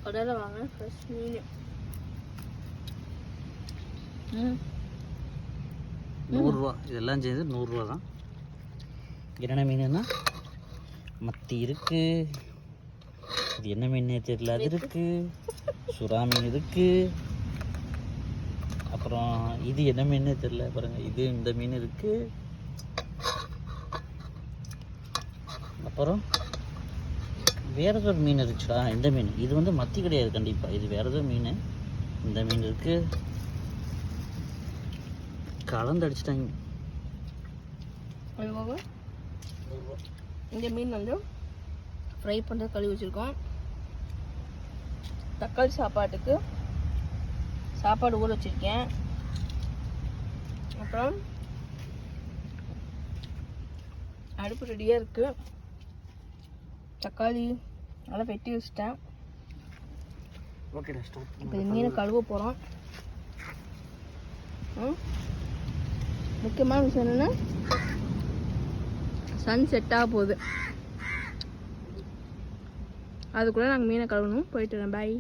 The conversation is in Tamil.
கடையில் வாங்க ஃப்ரெஷ் மீன். 100 ரூபா. இதெல்லாம் சேர்ந்து 100 ரூபா தான். என்னென்ன மீனுன்னா மத்தி இருக்கு, இது என்ன மீன் தெரியல, அது இருக்கு, சுறா மீன் இருக்கு, அப்புறம் இது என்ன மீன் தெரியல பாருங்க, இது இந்த மீன் இருக்கு, அப்புறம் வேற ஏதோ ஒரு மீன் இருந்துச்சா, இந்த மீன். இது வந்து மத்தி கிடையாது கண்டிப்பாக, இது வேற ஏதோ மீன். இந்த மீன் இருக்கு, கலந்து அடிச்சிட்டாங்க. இந்த மீன் வந்து ஃப்ரை பண்ணுறது கழுவி வச்சுருக்கோம். தக்காளி சாப்பாட்டுக்கு சாப்பாடு ஊற வச்சுருக்கேன். அப்புறம் அடுப்பு ரெடியாக இருக்குது. தக்காளி நல்லா வெட்டி வச்சுட்டேன். ஓகேடா, ஸ்டார்ட். இப்போ மீனை கழுவ போகிறோம். முக்கியமான விஷயம் என்னென்னா சன் செட் ஆக போகுது, அதுக்குள்ளே நாங்கள் மீனை கழுவணும். போயிட்டு வரேன். பாய்.